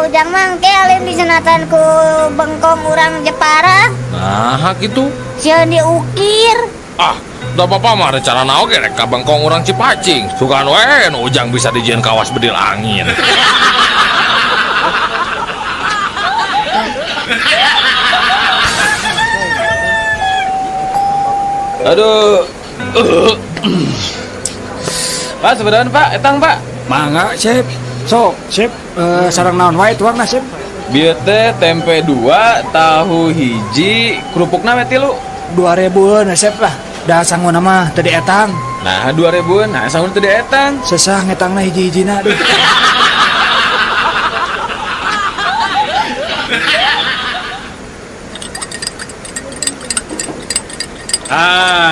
ujang mangke alin disunatan ku bengkong urang Jepara. Nah gitu. Sieun diukir. Da apa mah rencana naon ge rek ka bengkong urang Cipacing. Sugan we nu ujang bisa dijieun kawas bedil angin. Aduh. Pak, sebenarnya Pak, etang Pak. Mangga, Sep. Sok, Sep, sareng naon wae tuangna, Sep? Bieu teh tempe 2, tahu hiji, kerupukna we 3. 2000-an, Sep lah. Da sangguna mah teu dietang. Nah, 2000-an, nah sangun teu dietang. Sesah ngetangna hiji-hijina duh.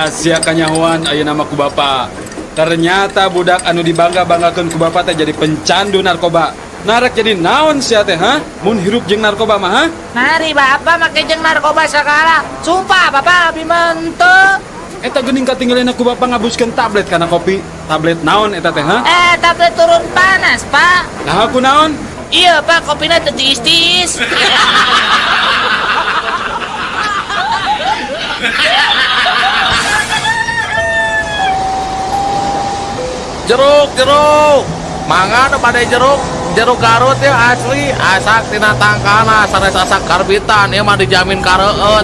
Sia kanyahoan ayeuna mah ku bapa. Ternyata budak anu dibangga-banggakeun ku bapa teh jadi pencandu narkoba. Narek jadi naon sia teh, ha? Mun hirup jeung narkoba mah, ha? Mari Bapak make jeung narkoba sakala. Sumpah Bapak abdi mah henteu. Eta geuning katinggalin aku bapa ngabuskeun tablet kana kopi. Tablet naon eta teh, ha? Tablet turun panas, Pak. Nah aku naon? Iya, Pak, kopina teu tiis-tiis. Jeruk. Mangga nu pada jeruk. Jeruk Garut ya asli, asak tina tangkana sanes asak karbitan ieu mah dijamin kareueut.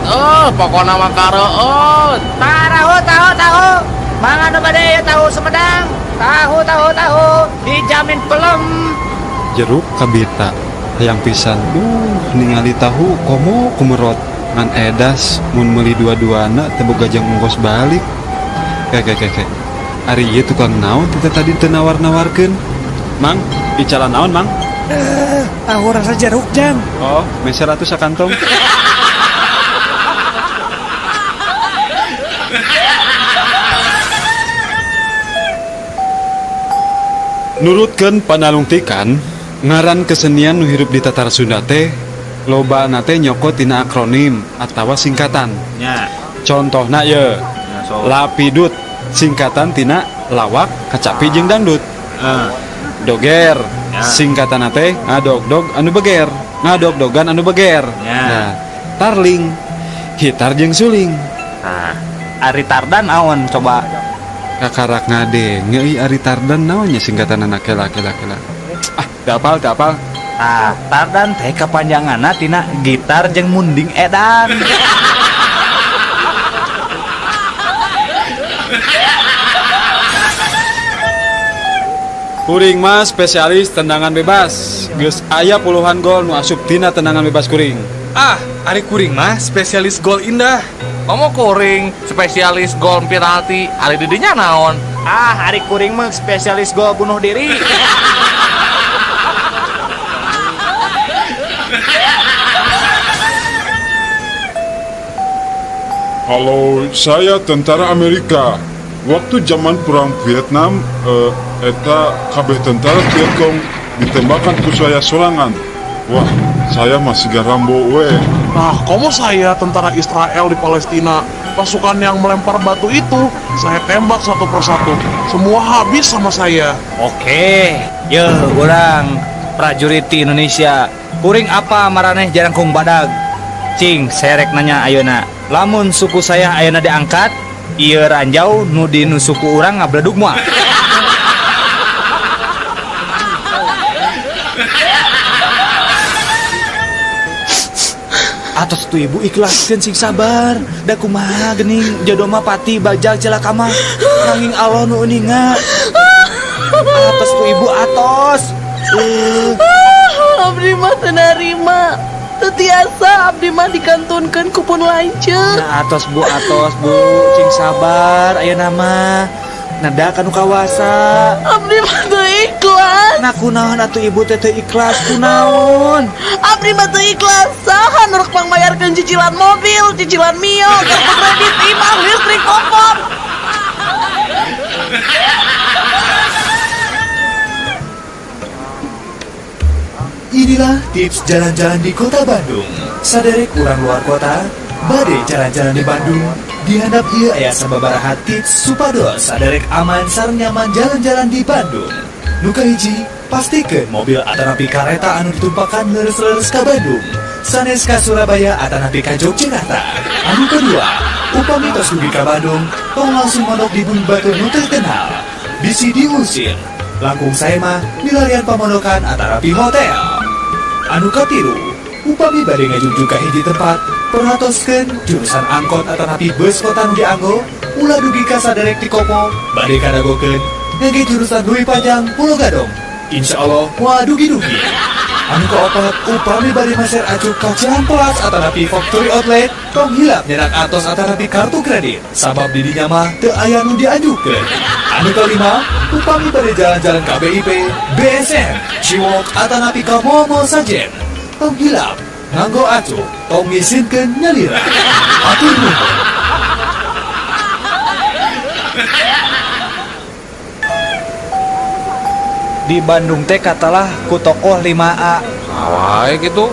Pokona mah kareueut. Tahu. Mangga nu bade ya tahu Sumedang. Tahu. Dijamin pelem. Jeruk kabita. Hayang pisan. Ningali tahu komo kumerot. Ngan edas mun meuli dua-duana teu boga jeung ongkos balik. Kek. Ari ieu tukang naon tadi teu nawar-nawarkeun. Mang, bicara naon, Mang? Aku rasa jeruk jang. Oh, meser atuh sakantong. Nurutkeun panalungtikan, ngaran kesenian nu hirup di tatar Sunda teh loba nate nyokot tina akronim atawa singkatan. Nya. Contohna ye, Lapidut singkatan tina lawak, kacapi jeung dangdut. Doger singkatan teh ngadog-dog anu beger, ngadog-dogan anu beger. Nah, tarling hitar jeung suling. Nah, Ari Tardan awan coba. Kakarak ngade ngeuy Ari Tardan naonnya singkatan anak kela. Teu apal. Nah, Tardan teh kapanjanganna tina gitar jeung munding edan. Kuring mah spesialis tendangan bebas. Geus aya puluhan gol nu asup tina tendangan bebas kuring. Ari kuring mah spesialis gol indah. Komo kuring spesialis gol penalti, ari didinya naon? Ari kuring mah spesialis gol bunuh diri. Halo, saya tentara Amerika. Waktu zaman perang Vietnam, eta kabeh tentara Vietcong ditembakkan ku saya sorangan. Wah, saya masih Rambo we. Nah, komo saya tentara Israel di Palestina. Pasukan yang melempar batu itu, saya tembak satu persatu. Semua habis sama saya. Oke, urang prajurit di Indonesia. Kuring apa maraneh jarangkung badag? Cing, serek nanya ayeuna. Lamun suku saya ayeuna diangkat, ieu ranjau nu di nu suku urang ngabledug moal. Atos tu ibu ikhlaskeun sing sabar. Da kumaha geuning jodoh mah pati bajal celaka mah. Nanging Allah nu uninga. Atos tu ibu atos. Abdi mah teu narima. Teu tiasa abdi mah dikantunkeun ku pun lanceuk. Nah, atos bu, cing sabar ayeuna mah. Nada kanu kawasa. Abdi mah teu ikhlas. Nah kunaon atuh ibu teh teu ikhlas kunaon? Abdi mah teu ikhlas. Saha nu rek pangbayarkeun cicilan mobil, cicilan mio, kartu kredit, imah, listrik, kompor. Inilah tips jalan-jalan di kota Bandung. Saderek urang luar kota, bade jalan-jalan di Bandung. Dihandap ieu aya sababaraha tips supados saderek aman sareng nyaman jalan-jalan di Bandung. Nuka hiji, pastikan mobil atanapi kareta anu ditumpahkan leres-leres ka Bandung, sanes ka Surabaya atanapi ka Yogyakarta. Anu kedua, upami tos dugi ka Bandung, tong langsung mondok di bumi batu nu terkenal. Bisi diusir, langkung saya mah milarian pamondokan atanapi hotel. Anu katilu, upami bade ngajujug ka hiji tempat, perhatoskeun jurusan angkot atanapi bus kota nu dianggo, ulah dugi ka saderek ti kopo, bade kadagokeun ngage jurusan Dui Panjang Pulau Gadong. Insya Allah wah dugi-dugi. Anu keopat, upami bade maser acuh ka Ciamplas atanapi factory outlet, tong hilap nyerak atos atanapi kartu kredit, sabab didinya mah teu aya nu diajukeun. Anu kelima, upami bade jalan-jalan ka BIP, BSM, Ciwok atanapi ka mall-mall sajen, tong hilap nganggo acuh, tong ngisinkeun nyalira. Atur nuhun. Di Bandung teh katalah ku tokoh 5A. Awai gitu.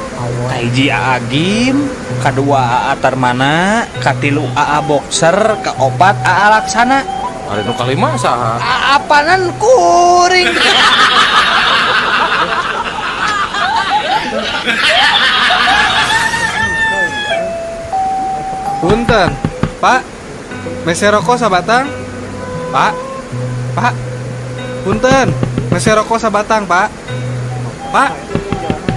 Kahiji AA Gim, kadua AA Tarmana, katilu AA Boxer, kaopat AA Laksana. Ari nu kalima saha? Apanan kuring. Punten, Pak. Mese rokok sabatang? Pak. Pak. Punten, mese rokok sabatang, Pak. Pak.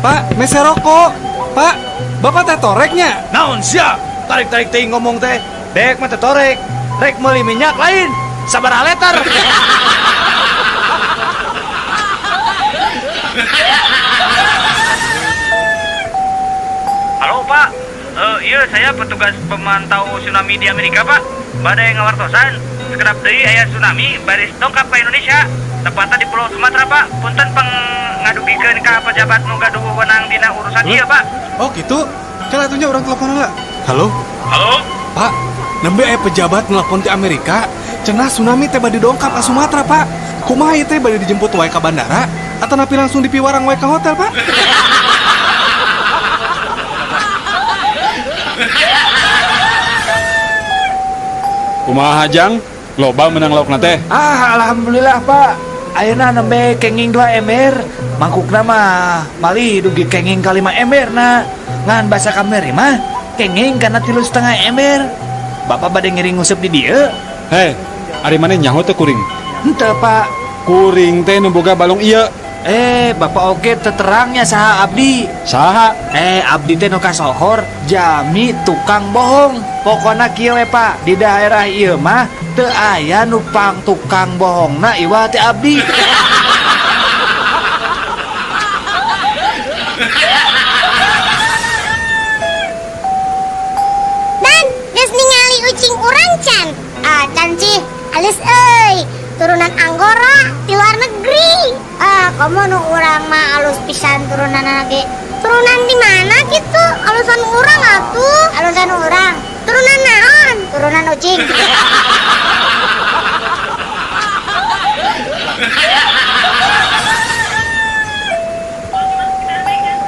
Pak, mese rokok. Pak, Bapak teh toreknya. Naon sia? Tarik-tarik teuing ngomong teh. Dek mah teh torek. Rek meuli minyak lain. Sabaraha letar. Halo Pak, iya saya petugas pemantau tsunami di Amerika Pak. Badai ngawartosan, sekedap deui aya tsunami baris dongkap ka Indonesia. Tepatna di Pulau Sumatera Pak. Punten pangadugikeun ka pejabat nu gaduh wewenang dina urusan ieu Pak. Oh gitu? Can atunya orang telepon heula. Halo? Halo? Pak, nembe aya pejabat nelpon di Amerika. Cenah tsunami teh bade dongkap ka Sumatera, Pak. Kumaha ieu teh bade dijemput wae ka bandara atau napi langsung dipiwarang wae ka hotel, Pak? Kumaha Jang? Loba menang lauk teh. Alhamdulillah Pak. Ayeuna nembe kenging 2 ember. Mangkukna mah malih dugi kenging ka 5 ember na. Ngan basa kamari mah kenging kana 3,5 ember. Bapak bade ngiring nguseup di dieu? Hei, ari maneh nyaho teh kuring? Henteu Pak. Kuring teh nu boga balong ieu. Bapak oge terangnya saha abdi. Saha? Abdi teh nu kasohor jami tukang bohong. Pokona kieu we Pak, di daerah ieu mah teu aya nu pang tukang bohongna iwa teh abdi. Dan geus ningali ucing urang can. Can sih alus euy. Turunan Anggora di luar negeri. Kamu nu urang mah alus pisan turunan ge. Turunan di mana gitu? Alusan urang atuh. Alusan urang. Turunan naon? Turunan ucing.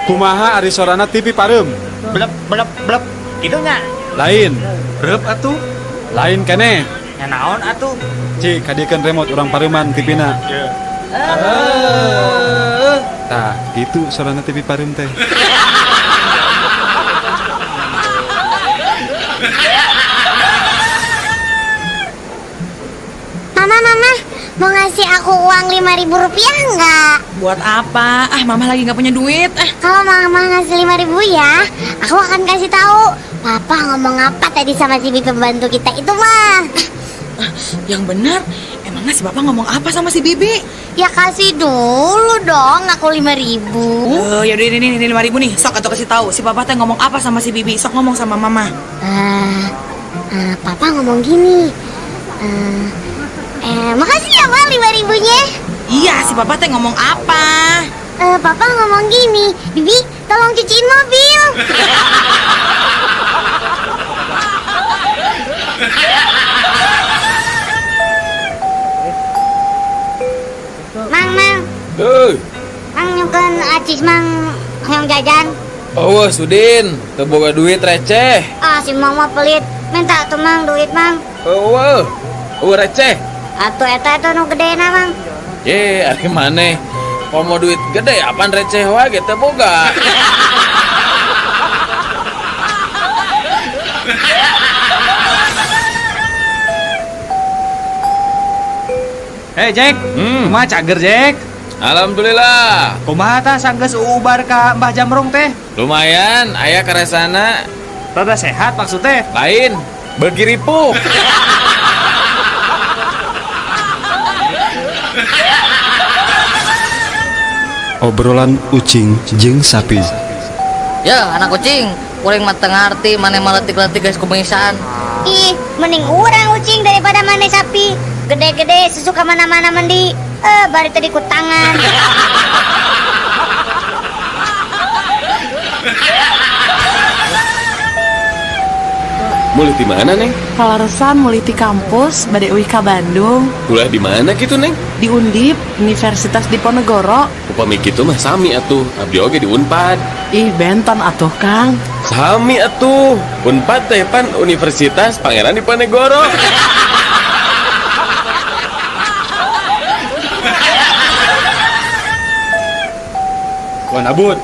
Kumaha ari sorana TV pareum? Blep blep blep. Kitu nya. Lain. Reup atuh. Lain keneh. Nya naon atuh? Ci, kadiekeun remote urang pareuman TV-na. Tah, gitu sorana TV pareum teh. Mama, mau ngasih aku uang 5.000 rupiah enggak? Buat apa? Mama lagi nggak punya duit. Kalau mama ngasih 5.000 ya, aku akan kasih tahu. Papa ngomong apa tadi sama si Bibi pembantu kita itu mah? Yang benar, emangnya si Bapak ngomong apa sama si Bibi? Ya kasih dulu dong aku 5.000. Yaudah ini 5.000 nih. Sok atau kasih tahu si Papa teh ngomong apa sama si Bibi. Sok ngomong sama Mama. Papa ngomong gini. Makasih ya Ma 5.000-nya. Iya, si Papa teh ngomong apa? Papa ngomong gini, Bibi tolong cuciin mobil. Mang, Mang nyukeun acis Mang hoyong jajan. Oh, Sudin, teu boga duit receh. Si Mang mah pelit. Minta tuh Mang duit Mang. Oh, receh. Atuh eta itu nu gedena Mang. Ye, ari maneh. Komo duit gede apaan receh wae teu boga. Hei Jack, kumaha cager Jack? Alhamdulillah. Kumaha tah sanggeus ubar ka Mbah Jamrong teh? Lumayan, aya karesana. Rada sehat maksudnya? Lain, beuki ripuh. Obrolan ucing jeung sapi. Ya, anak kucing, kuring mah teu ngarti maneh maletik-letik geus kumisan. Ih, mending urang ucing daripada mana sapi. Gede-gede sesuka mana-mana mandi. Bari tadi ku tangan. Mulih di mana, Neng? Kalaresan mulai di kampus, bade uih ka Bandung. Kuliah di mana gitu, Neng? Di Undip, Universitas Diponegoro. Upami kitu mah sami atuh. Abdi oge di Unpad. Ih, benton atuh Kang. Sami atuh. Unpad teh pan Universitas Pangeran Diponegoro. Wan Abut,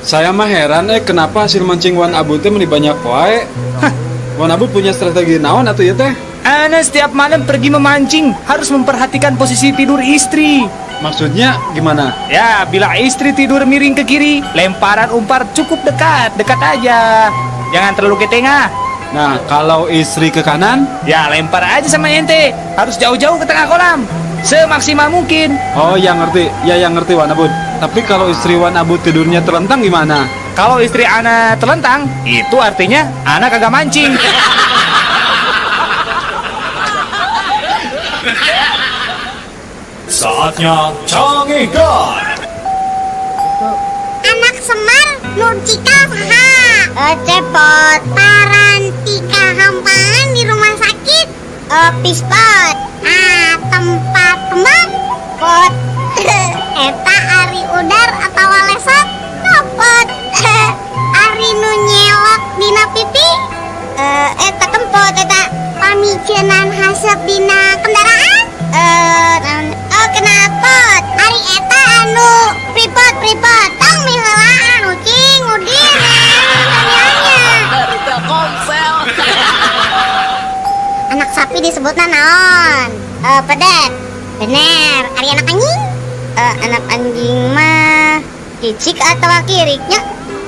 saya mah heran kenapa hasil mancing Wan Abut teh meni banyak wae. Wan Abut punya strategi naon atuh ya teh? Ana setiap malam pergi memancing harus memperhatikan posisi tidur istri. Maksudnya gimana? Ya, bila istri tidur miring ke kiri, lemparan umpan cukup dekat aja. Jangan terlalu ke tengah. Nah, kalau istri ke kanan? Ya, lempar aja sama ente. Harus jauh-jauh ke tengah kolam. Semaksimal mungkin. Oh, yang ngerti. Ya, yang ngerti Wan Abut. Tapi kalau istri Wan Abut tidurnya terlentang gimana? Kalau istri ana terlentang, itu artinya ana kagak mancing. Saatnya Canggihkan. Anak Semar Nurcika saha? Cepot parantika hampahan di rumah sakit. Pispot. Tempat kembang. Pot. Eta ari udar atau lesot. Kopot. Ari nu nyelok dina pipi. Eta kempot eta pamicenan haseup dina kendaraan. Kenapa? Ari eta anu pripot tong mihelaan ucing udin tanyanya. Dari Telkomsel. Anak sapi disebutna naon? Pedet. Bener. Ari anak anjing? Anak anjing mah cicik atau kiriknya?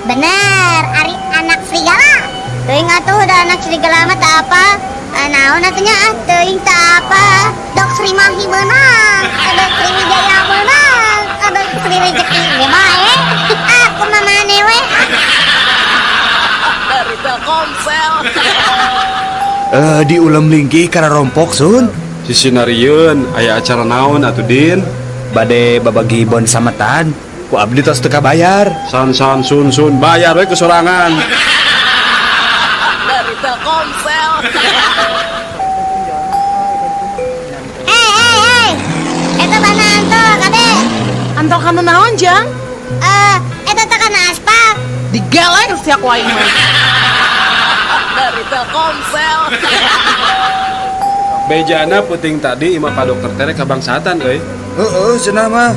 Bener. Ari anak serigala? Teuing atuh da anak serigala mah teu apa? Naon atunya teuing teu apa? Dok Sri Mahi beunang, Dok Sri Wijaya beunang, Dok Sri Rezeki ge bae. Aku mah maneh we. Dari Telkomsel. Di ulam lingki karena rompok sun. Sisinarieun aya acara naon atuh Din? Bade babagi bon sametan. Ku abdi tos teu bayar. Sun bayar we kesorangan. Dari Telkomsel. Hei. Eta banaan tuh, Kade. Antol kanu naon, Jang? Eta teh kana aspal. Digeleng siak wae mah. Dari Telkomsel. Bejana puting tadi imah Pak Dokter tere kabangsatan euy. Heeh, cenah mah.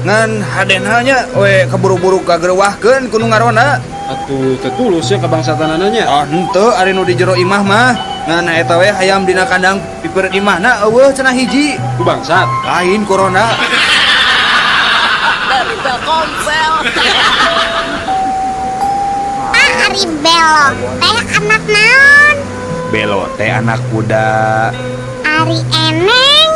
Ngan hadena nya we kaburu-buru kagerwahkeun ku nu ngarona. Atuh tetulus ya kabangsatan ananya. Ah, henteu ari nu di jero imah mah. Ngan eta we hayam dina kandang piper imahna eueuh cenah hiji. Ku bangsat. Lain corona. Dari Telkomsel. Ari Belo teh anak naon? Belo teh anak kuda. Ari Eneng.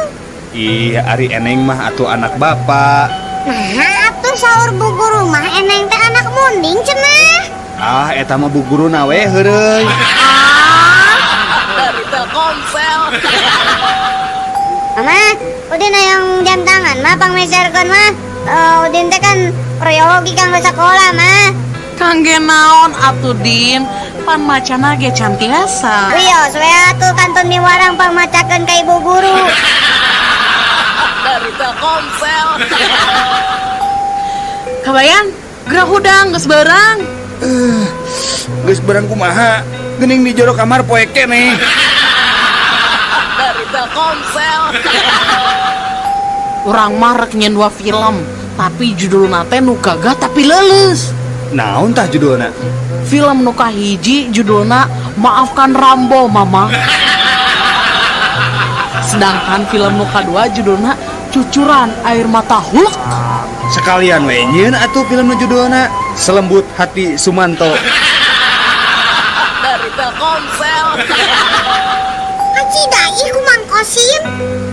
Iya, Ari Eneng mah atuh anak bapak. Nah, atuh saur bu guru mah Eneng teh anak munding cenah. Ah, eta mah bu guruna we heureuy. Dari Telkomsel. Mama, udin yang jam tangan mah pangmeserkeun mah. Udin teh kan proyogi kang sekolah mah. Kangge naon atuh Din? Pan macana ge can tiasa. Wios we atuh kantun miwarang pangmacakeun ka ibu guru. Dari Telkomsel. Kabayan, gerak hudang geus beurang. Geus barang kumaha? Geuning di jero kamar poe keneh. Dari Telkomsel. Urang mah rek nyen dua film, tapi judulna teh nu gagah tapi leuleus. Naon tah judulna? Film nu kahiji judulna Maafkan Rambo Mama. Sedangkan film nu kadua judulna Cucuran Air Mata Hulk. Sekalian we nyieun atuh film nu judulna Selembut Hati Sumanto. Dari Telkomsel. Haji dai ku Mang Kosim.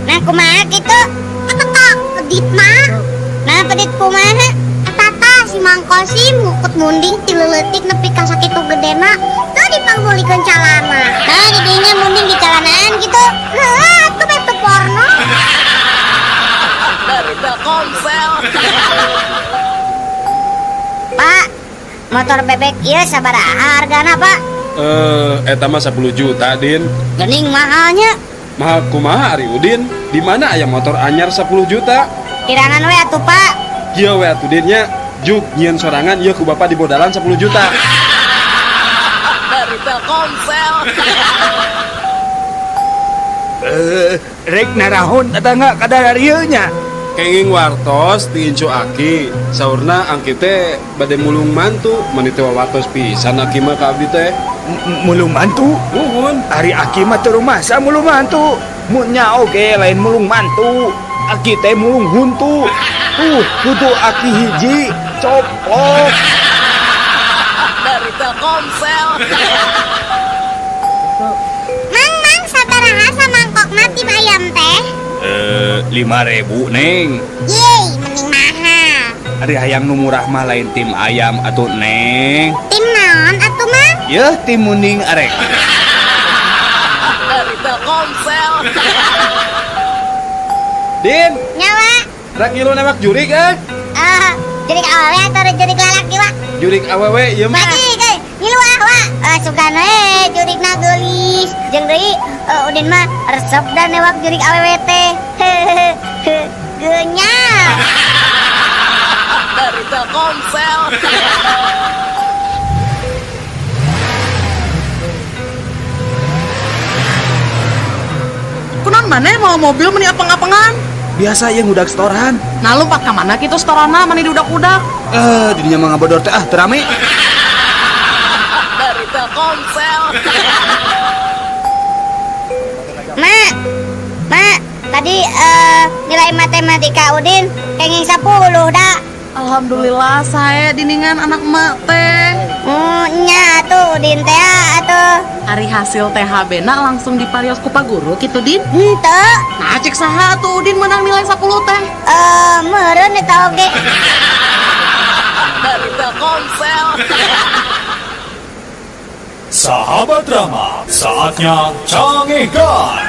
Nah kumaha kitu? Eta tah pedit mah. Nah pedit kumaha? Eta tah si Mang Kosim ngukut munding ti leuletik nepi ka sakitu gedena. Teu dipanggulikeun calana. Nah di dinya munding di calanaan kitu. Heuh atuh bete porno. Dari Telkomsel. Pak, motor bebek ieu sabaraha hargana, Pak? Eta mah 10 juta, Din. Geuning mahalnya. Mahal kumaha Ari Udin? Di mana aya motor anyar 10 juta? Kirangan we atuh, Pak. Ieu we atuh Din nya. Juk nyieun sorangan ieu ku Bapak di bodalan 10 juta. Dari Telkomsel. Rek narahon eta enggak kada ieu nya. Kenging wartos ti Incu Aki. Saurna angki teh bade mulung mantu, mani teh wawatos pisan Aki mah ka abdi teh. Mulung mantu? Nuhun. Ari Aki mah teu rumasa mulung mantu. Munnya oge lain mulung mantu. Aki teh mulung huntu. Kudu Aki hiji coplok. Dari Telkomsel. Mang sabaraha samangkokna tim ayam teh? 5.000 Neng. Yeay, mending mahal. Ari hayang nu murah mah lain tim ayam atuh Neng. Tim naon atuh mah? Yeuh tim munding arek. Dari Telkomsel. Din, Nyawa. rak ngilu nembak jurik Jurik awewe atau jurik lalaki wa? Jurik awewe ieu mah. Mati ke, ngilu wa. Sugan we jurikna geulis. Jeung deui udin mah resep dan newak jurik awewe teh. Genyal. Dari Telkomsel. Kunaon maneh mau mobil meni apeng-apengan? Biasa yang udah setoran. Nah lu pak kamana kitu setorana meni diudak-udak. Dirinya mah ngabodor teh terame. Dari Telkomsel. Mak, tadi nilai matematika Udin kenging 10 dah. Alhamdulillah saya diningan anak emak teh. Nya tuh Udin teh atuh. Hari hasil THB na langsung diparios ku Pak Guru gitu Din. Henteu. Nah cek saha tuh Udin menang nilai 10 teh. Meureun eta oge. Dari Telkomsel. Sahabat drama, saatnya cangihkan.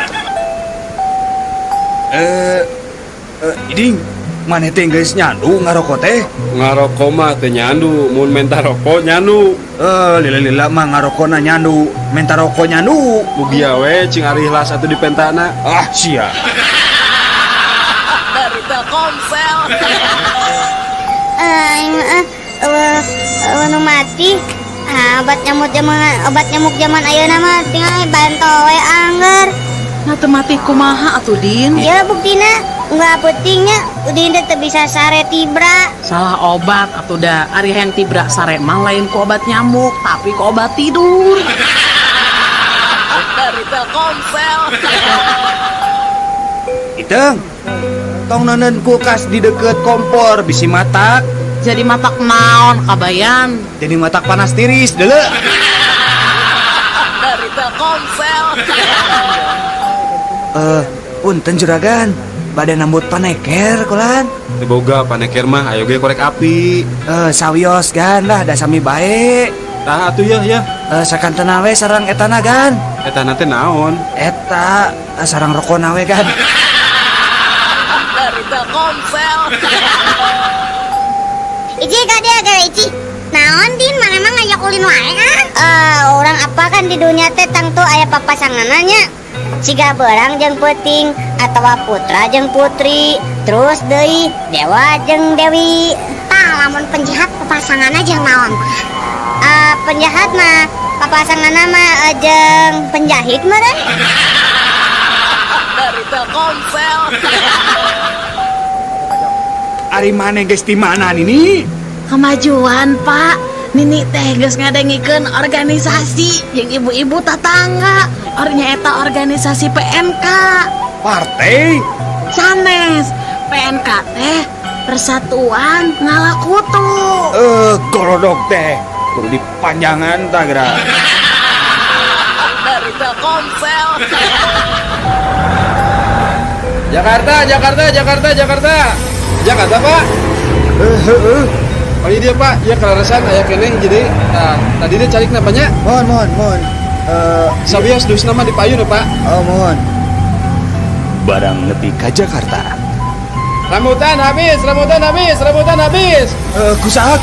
Iding, maneh teh geus nyandu ngarokok teh? Ngarokok mah teh nyandu, mun menta rokok nyandu. Lila mah ngarokokna nyandu, menta rokok nyandu. Mugia we cing ari hilas atuh di pentana. Ah, sia. Dari Telkomsel. Nu mati. Obat nyamuk zaman ayeuna mah tinggal bantu we angger. Nah temati kumaha atuh Din? Ya buktina nggak pentingnya Udin teh bisa sare tibra. Salah obat atuh da. Ari hayang tibra sare mah lain ku obat nyamuk, tapi ku obat tidur. Dari Telkomsel. Iteng, tong neuneun kulkas di deket kompor bisi matak. Jadi matak naon kabayan? Jadi matak panas tiris deuleu. Dari Telkomsel. Punten juragan, bade nambut paneker kulan. Boga paneker mah ayo ge korek api. Sawios gan lah da sami bae. Tah atuh ya. Sakantena we sareng etana gan. Eta teh naon? Eta sareng rokona we gan. Dari Telkomsel. Iji kada Ici. Naon Din mana emang ngajak ulin wae orang apa kan di dunia teh tangtu aya papasangananya. Siga berang jeung peuting atawa putra jeung putri, terus deui dewa jeung dewi. Tah lamun penjahat papasanganna jeung naon? Penjahat mah papasanganna mah jeung penjahit meureun. Dari Telkomsel. ari maneh geus di mana Nini? Kemajuan Pak. Nini teh geus ngadengikeun organisasi jeung ibu-ibu tetangga. Ornya eta organisasi PNK. Partai? Sanes. PNK teh Persatuan Ngalakutu. Gorodok teh kudu dipanjangan tah geura. Dari Telkomsel. Jakarta, Pak. Oh iya dia Pak, ya kelarasan aya keneh jadi tadi dia cari napanya. Mohon. Sabios dus nama dipayun ya Pak. Oh, mohon. Barang nepi ka Jakarta. Rambutan habis. Kusaha.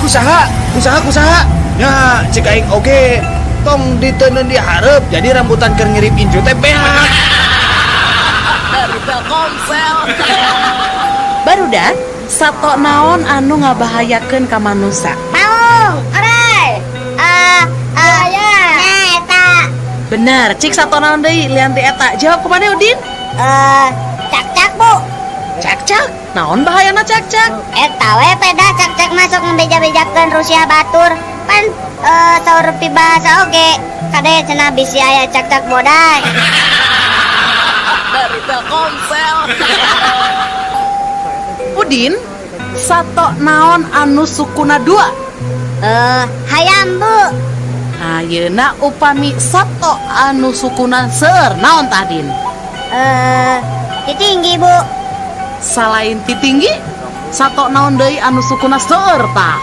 Nya cik aing oge tong diteuneun di hareup jadi rambutan keur ngirip inju teh behak. Dari Telkomsel. Barudak, sato naon anu ngabahayakeun ka manusia? Mau, orai. Ya. Nah, eta. Bener, cik sato naon deui lian ti eta. Jawab kumaha Udin? Cak-cak, Bu. Cak-cak. Naon bahayana cak-cak? Eta we peda cak-cak masuk ngebeja-bejakeun Rusia batur. Pan saur bahasa oge. Kade cenah bisi aya cak-cak bodai. Dari Telkomsel. Udin, sato naon anu sukuna 2? Hayam, Bu. Ayeuna upami sato anu sukuna seueur naon tah Din? Titinggi, Bu. Salain ti tinggi, sato naon deui anu sukuna seueur tah?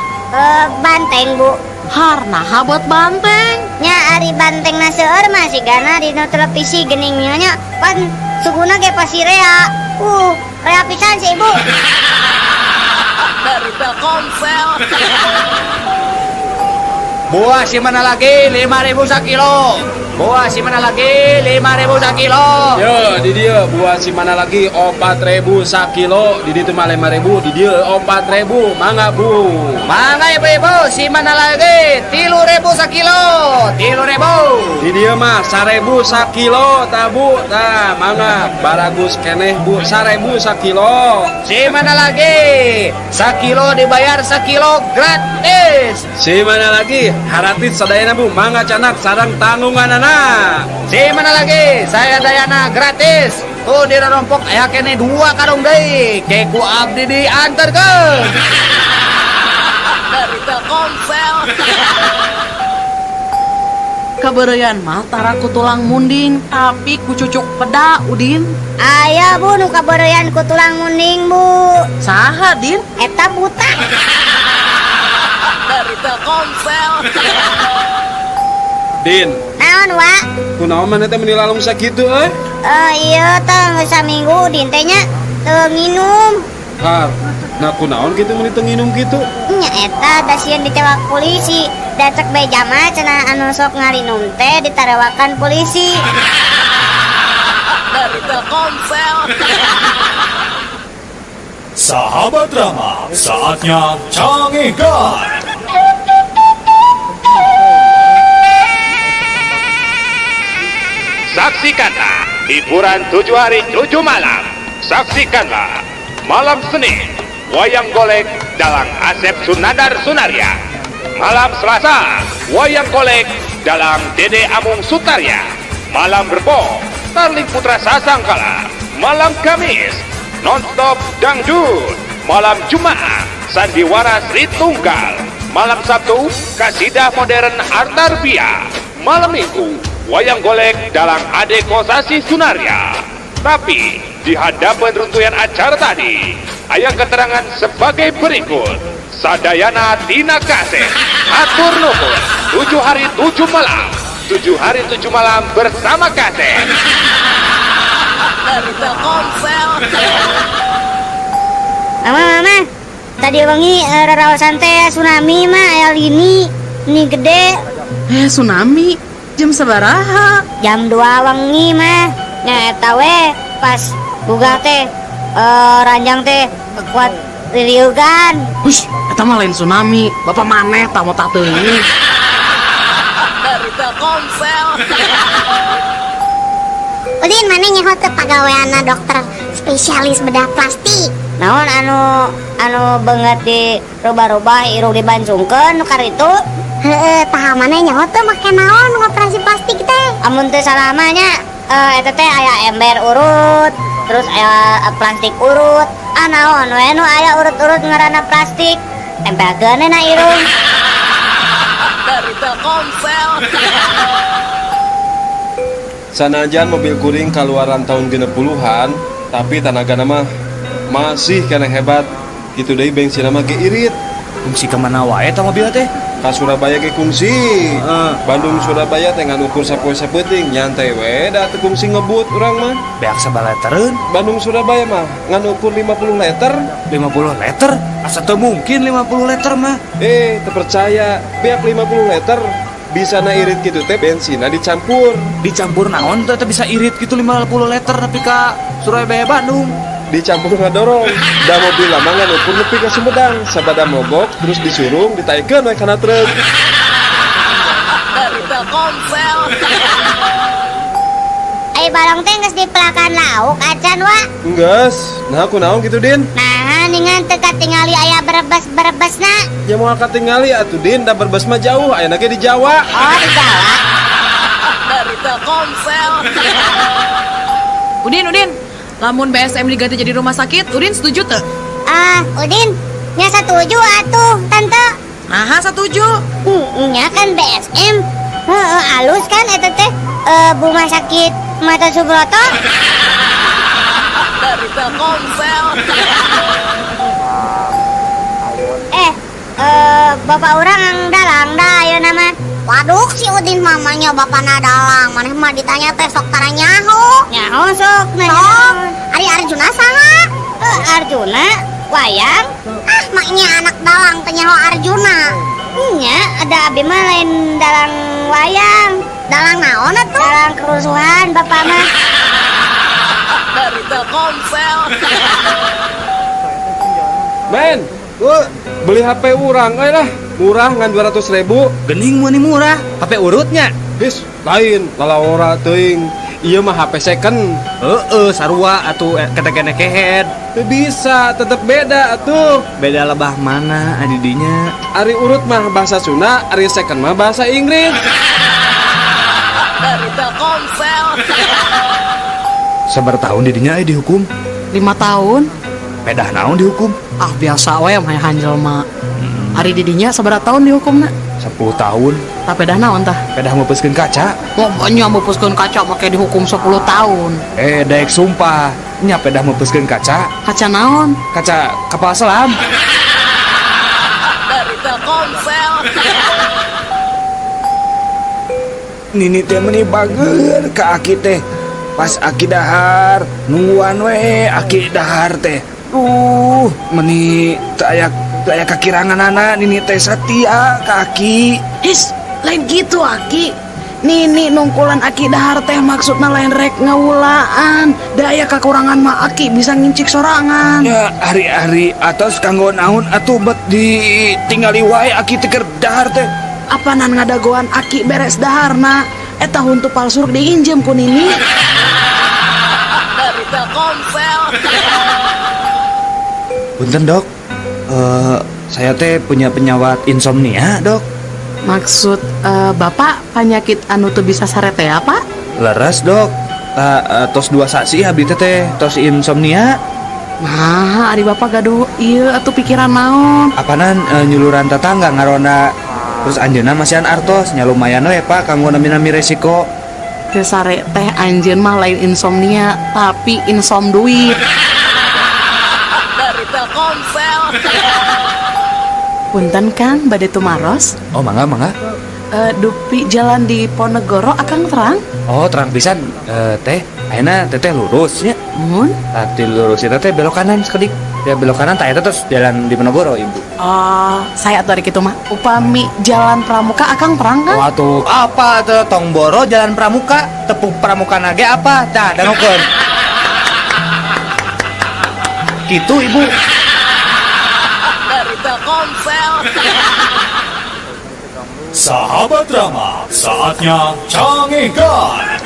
Banteng, Bu. Harna habot banteng. Nya ari bantengna seueur mah sigana dina televisi geuning nya pan sukuna ge pasti rea. Rea pisan sih, Bu. Dari Telkomsel. Buah si mana lagi 5.000 sakilo. Buah si mana lagi 5.000 sakilo. Yo, di dia buah si mana lagi 4.000 sakilo, di ditu mah 5.000, di dia 4.000. Mangga Bu. Mangga ibu-ibu si mana lagi 3.000 sakilo. 3.000. Di dia mah 1.000 sakilo tah Bu. Tah mangga baragus keneh Bu 1.000 sakilo. Si mana lagi sakilo dibayar sakilo gratis. Si mana lagi haratit sadayana Bu, mangga canak sarang tanggunganana. Si mana lagi saya dayana gratis. Tuh di rompok aya kene 2 karung deui. Keku abdi dianterkeun. Dari Telkomsel. Kabereyan mah tara ku tulang munding tapi ku cucuk peda Udin. Aya, Bu, nu kabereyan ku tulang munding, Bu. Saha Din? Eta buta. Dari Telkomsel. Din, Naon, Wa? kunaon maneh teh meni lalung sakitu euy? Iya, teh saminggu Din teh nya teu nginum. Har, nah kunaon kitu meni teu nginum kitu? Nya eta da sieun dicewak polisi. Da cek beja mah cenah anu sok ngarinum teh ditarewakan polisi. Dari Telkomsel. Sahabat drama, saatnya Canggihkan. Saksikanlah hiburan 7 hari 7 malam. Saksikanlah malam Senin wayang golek dalam Asep Sunandar Sunaria. Malam Selasa wayang golek dalam Dede Amung Sutarya. Malam Rebo Starling Putra Sasangkala. Malam Kamis nonstop dangdut. Malam Jumat sandiwara Sri Tunggal. Malam Sabtu kasidah modern Artarbia. Malam Minggu wayang golek dalam Ade Kosasi Sunaria. Tapi di hadapan runtuyan acara tadi, aya keterangan sebagai berikut. Sadayana tina kaset atur nuhun 7 hari 7 malam. 7 hari 7 malam bersama kaset. Dari Telkomsel. Mama, tadi wengi raraosan teh tsunami mah aya lini gede. Tsunami jam sabaraha? Jam 2 wengi mah. Nya eta we pas buga teh ranjang teh kuat ririugan. Hush, eta mah lain tsunami. Bapak maneh tamu tak teuing. Dari Telkomsel. Udin mana nyaho teu pagaweana dokter spesialis bedah plastik. Naon anu banget di robah-robah irung dibancungkeun nu karitu? Heeh, tah maneh nyaho teh make naon ngoperasi plastik teh? Amun teu salamanya eta teh aya ember urut, terus aya plastik urut. Naon we nu aya urut-urut ngaranna plastik? Tempelkeun na irung. Dari Telkomsel. Sanajan mobil kuring keluaran tahun 60-an, tapi tenaga nama masih kena hebat. Gitu deui bensin nama ge irit. Fungsi kemana wae ta mobil teh? Ka Surabaya ge kungsi. Bandung Surabaya teh ngukur sapoe sapeting, nyantai we da teu kungsi ngebut urang mah. Beak sabaletereun. Bandung Surabaya mah ngukur 50 liter. 50 liter? Asa teu mungkin 50 liter mah. Teu percaya, beak 50 liter. Bisa na irit gitu teh bensinna dicampur. Dicampur naon teh bisa irit gitu 50 liter tapi ka Surabaya Bandung. Dicampur ngadorong. Da mobil lama ngukur nepi ka Sumedang, sabada mogok terus disurung ditaikeun we kana truk. Dari Telkomsel. Balong teh geus dipelakan lauk acan wa. Enggeus. Nah kunaon gitu Din? Nah, ningan teu katingali aya berebes-berebesna. Ya moal katingali atuh Din, da berbes mah jauh, aya ge di Jawa. Oh, di Jawa. Dari Telkomsel. Udin, lamun BSM diganti jadi rumah sakit, Udin setuju teu? Udin, nya setuju atuh, Tante. Aha, setuju. Nya kan BSM. Alus kan eta teh rumah sakit Mata Subroto. Dari Telkomsel. Bapak orang ang dalang dah ayo nama. Waduh si Udin mamanya bapak dalang. Maneh mah ditanya teh sok tara nyaho. Nyaho sok. Sok. Ari Arjuna saha? Arjuna wayang. Maknya anak dalang teh nyaho Arjuna. Nya ada abi mah lain dalang wayang. Dalang naon atuh? Dalang kerusuhan bapak mah. Dari Telkomsel. Men, beli HP urang lah. Murah ngan 200.000. Gening meunih murah. HP urutnya. Bis, lain lalawora teuing. Ieu mah HP second. Sarua atuh ketekene kehead. Teu bisa, tetep beda atuh. Beda lebah mana adidinya? Ari urut mah bahasa Sunda, ari second mah bahasa Inggris. Dari Telkomsel. Sabar tahun didinya dihukum 5 tahun. pedah naon dihukum? Biasa we mah hanjel mah. Ari didinya sabaraha tahun dihukumna? 10 tahun. Tah pedah naon tah? Pedah meupuskeun kaca. Pokoknya meupuskeun kaca make dihukum 10 tahun. Daek sumpah, nya pedah meupuskeun kaca. Kaca naon? Kaca kapal selam. Dari Telkomsel. Nini teh meni bager ka Aki teh. Pas Aki dahar, nungguan we Aki dahar teh. Meni teu aya kakirangan anak Nini teh satia ka Aki. His, lain gitu Aki. Nini nungkulan Aki dahar teh maksudna lain rek ngawulaan. Daya kakurangan mah Aki bisa ngincik sorangan. Ya hari-hari atos kanggo naon atuh bet ditinggali wae Aki teh keur dahar teh. Apanan ngadagoan Aki beres daharna. Eta huntu palsu diinjem ku Nini. Dari Telkomsel. Punten dok, saya teh punya penyawat insomnia dok. Maksud bapak penyakit anu teu bisa sarete apa? Leres dok, tos 2 saksi abdi teh tos insomnia. Nah, ari bapak gaduh ieu atuh pikiran naon? Apanan nyuluran tetangga ngarona. Terus anjeunna masihan artos nya lumayan we Pak kanggo nami-nami resiko. Teu sare teh anjeun mah lain insomnia, tapi insom duit. Dari Telkomsel. Punten Kang, bade tumaros. Oh mangga. Dupi jalan di Ponegoro akang terang? Oh terang pisan. Teh ayeuna teteh lurus nya. Mun? Tadi lurus eta teh belok kanan sekedik. Ya belok kanan tah eta terus jalan di Ponegoro ibu. Oh, saya atuh ari kitu mah. Upami jalan Pramuka akang terang kan? Waduh, apa teh tong boro jalan Pramuka? Tepuk Pramuka nage apa? Tah dangukeun. Gitu ibu. Dari Telkomsel. Sahabat drama, saatnya canggihkan.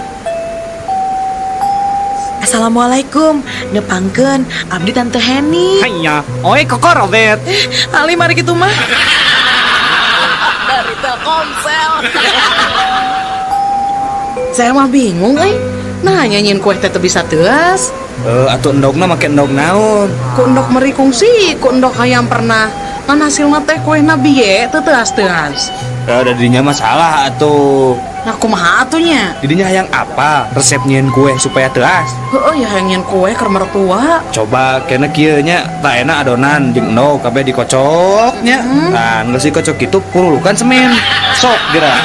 Assalamualaikum. Nepangkeun abdi Tante Heni. Hanya, oi koko Robert. Ali mari kitu mah. Dari Telkomsel. Saya mah bingung Nah nyanyiin kue teh bisa teas. Atuh endogna make endog naon? Ku endog merikung sih, ku endog hayam pernah. Kan hasil teh kue nabi ye teu teas. Ada dirinya masalah atuh. Nah kumaha atunya? Dirinya yang apa? Resep nyieun kue supaya teas. Heeh ya hayang nyieun kue keur mertua. Coba kena kieu nya, tak enak adonan jeung endog kabeh dikocoknya. Nah, geus dikocok kitu purulukan semen. Sok geura.